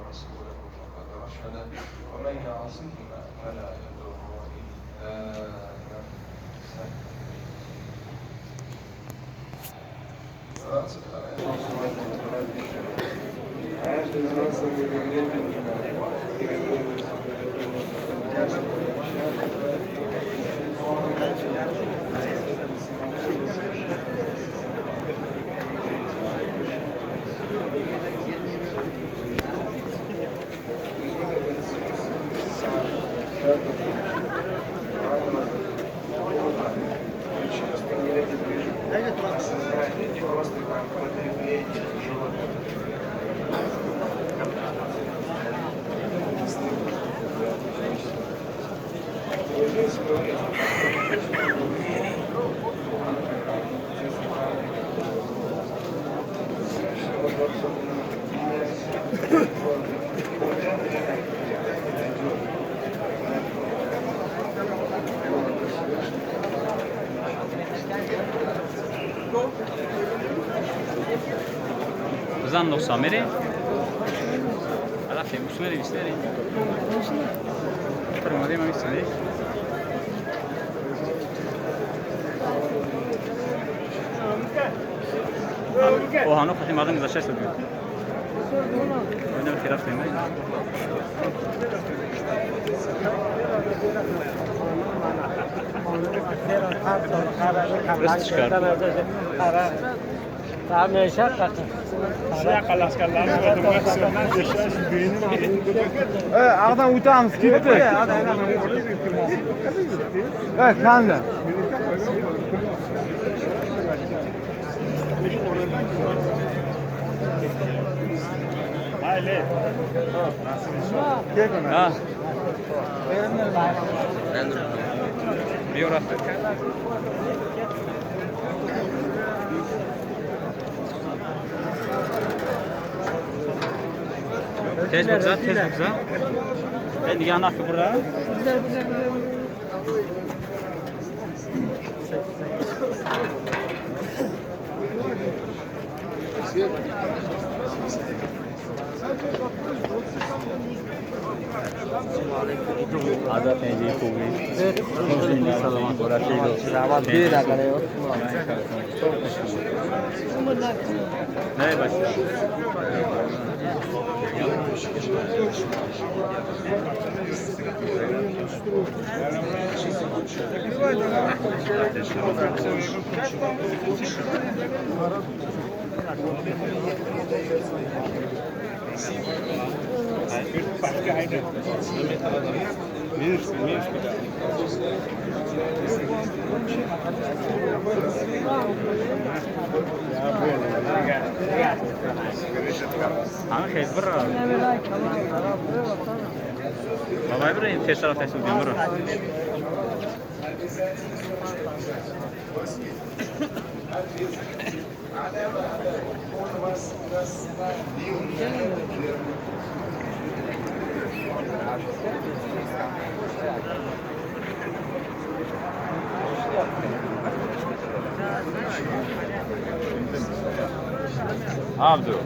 ورسوله فقد رشد ومن يعصهما فلا يضر إلا نفسه. Zan 90 meri. Alla fine, mi sono rivisto. Prima di mai visto lì. O hanno fatto in modo che lasciasse più. Andiamo a tirare prima. Burası çıkar. Ağdan utanmış gitti. Evet, kanka. Haydi. Ha. Bir orası. Tez güzel, tez güzel. Ben diğer nakı burada. Ada penceyi kovuyor. Selamat. Selamat. Bir dakika yok. Nereye başlıyor? Ama şey bura. Baba buraya ters taraf teslim ediyorum bura. Abdu.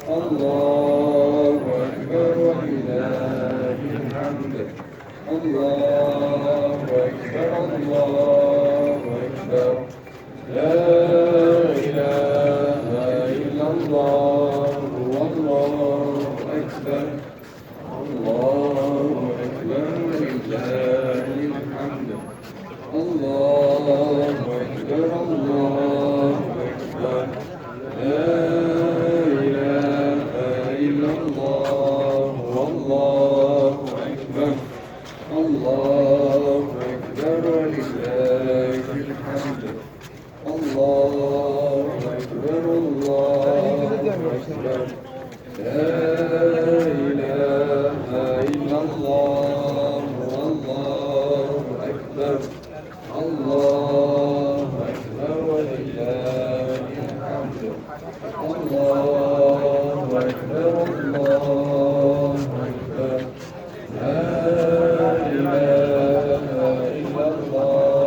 Allahu Ekber ve lillahil hamd. Allahu Ekber, Allahu Ekber. La ilahe illallah, Allahu Ekber. Allahu Ekber ve lillahil hamd. Allahu Ekber, Allahu Ekber. La ilahe illallah, Allahu Ekber. Allahu Ekber ve lillahil hamd. Allahu Ekber, Allahu Ekber. La ilahe illallah, Allahu Ekber. Allahu Ekber ve lillahil hamd. Allahu Ekber, Allahu Ekber. La ilahe illallah.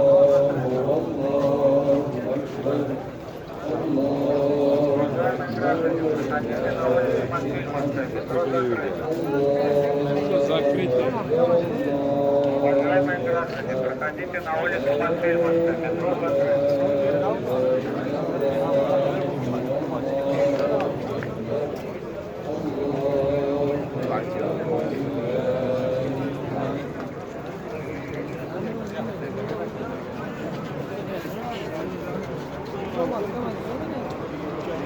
Уважаемые граждане, проходите на улицу Мосфильмовская, метро закрыто.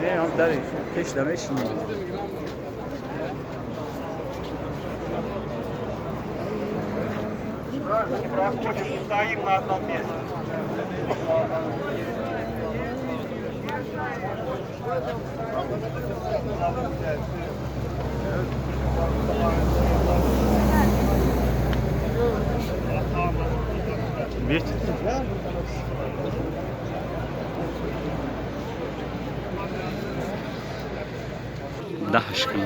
Ne on dari peşleme şimdi. Граждане, проходим, стоим на одном месте. Bir. Da aşkına.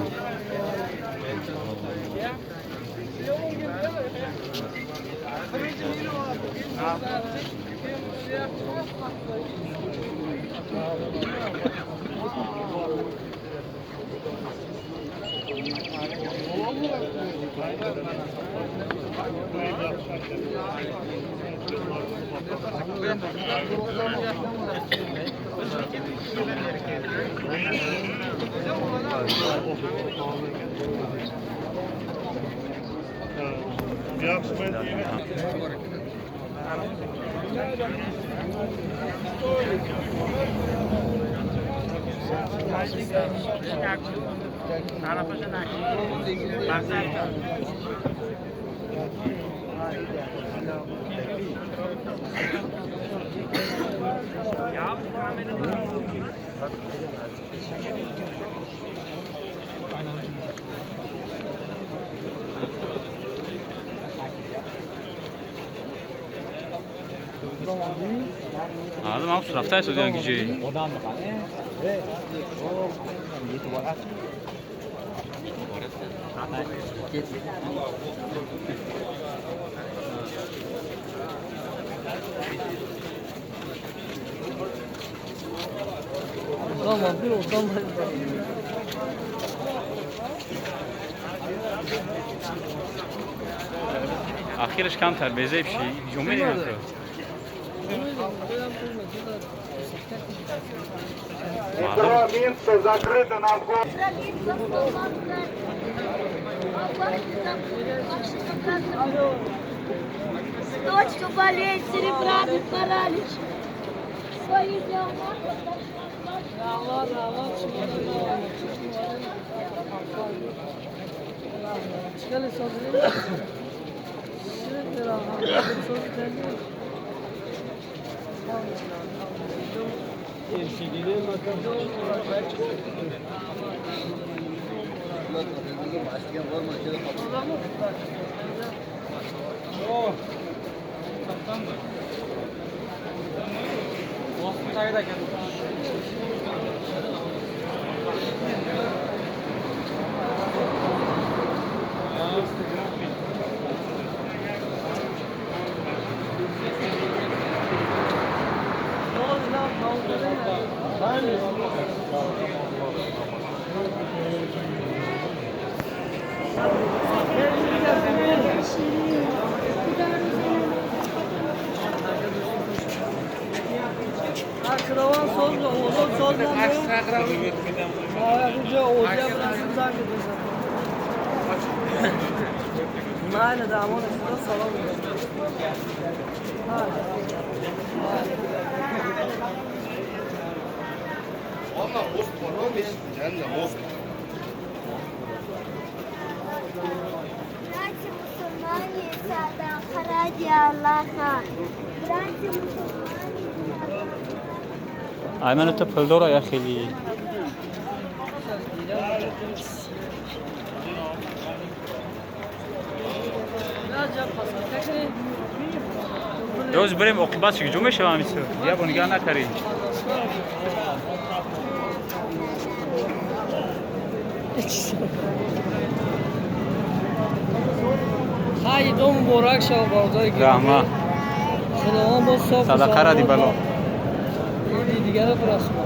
Adam ama suraftay söylüyor gücü. Tamam, bir oradan Ахираш камтар безе bir şey. Jomeli ne yapıyor? Метро Минска закрыто на вход. Точно болеет церебральный паралич. Свои дела. Çıkalım sonra. Kravan solda, oğlum solda. Ekstra kravan. Ayrıca ocağı bıraksın zannediyorsun. Aynen de ama üstüne salamıyor. Valla most var o mesut. Cennet most. Братья мусульмане, садака ради Аллаха. Братья мусульмане. Aymen öte pıldora ya xeli. Yoz بریم عقوبت چی جمعه شما میشه یا بونگاه نکاری Haydi don borak şalvarda gibi. Rahma Selam olsun. Sadaka radi balo Digere bırakma.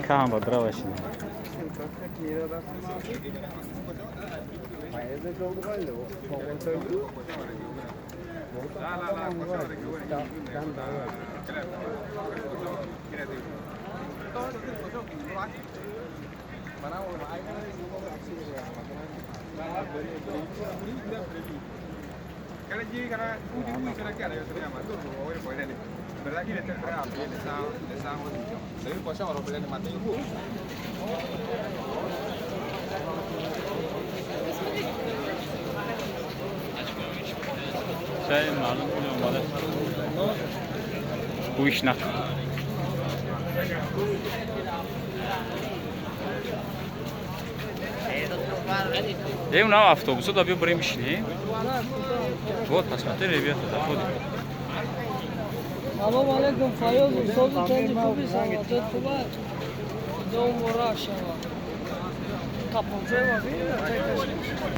Kam va bravo şimdi. ¿Verdad que le está entregando? Le está bonito. Se ve pues ahora le maté yo. Şey malum olmalı. Bu iş nak. اونها автобуса да биё барем ишни. Вот посмотри, ребята, заходим. Салом алейкум, Файоз, устози танги хуби, саломатет хуба. Дом мурак шава. Капонцева видно, чекаш.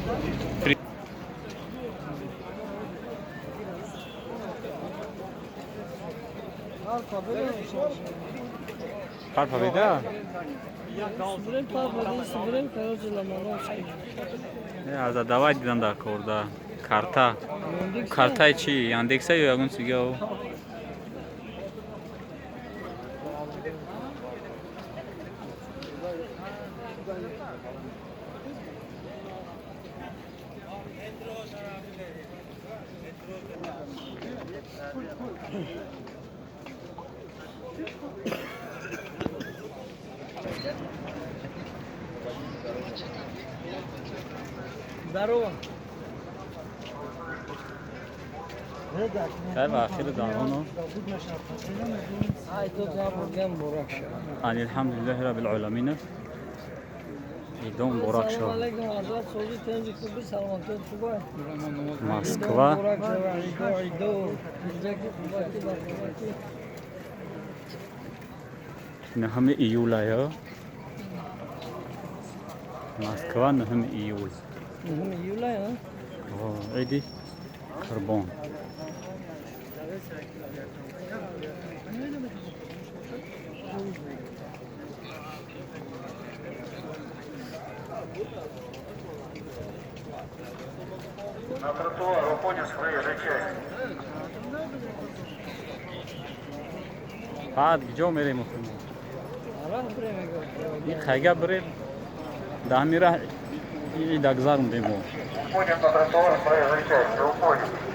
Парпа вида? Сибирем парпа вида, сибирем, короче, ламановский. Аза давай дидан да корда. Карта. Карта чи? Яндекса ё ягон сига? Здорово. Хай ва ахир дамоно. Ай, тут я бурган бурак шава. Алхамдулиллахи раббил аламин. Идом бурак Салом шава. алейкум, азат сози танги хуби, саломатет хуба. Москва. Бурак шава, идо. Инҷаки хубаки, бархубаки. 9 июль аё. Москва 9 июль. Нҳами июля, а? О, иди. Курбон. На тротуар уходим с проезжей части. بعد جو میریم خونه Арах бремега. این خیگه بریم ده میره این دگذارم دیمو Уходим на тротуар с проезжей части. Уходим.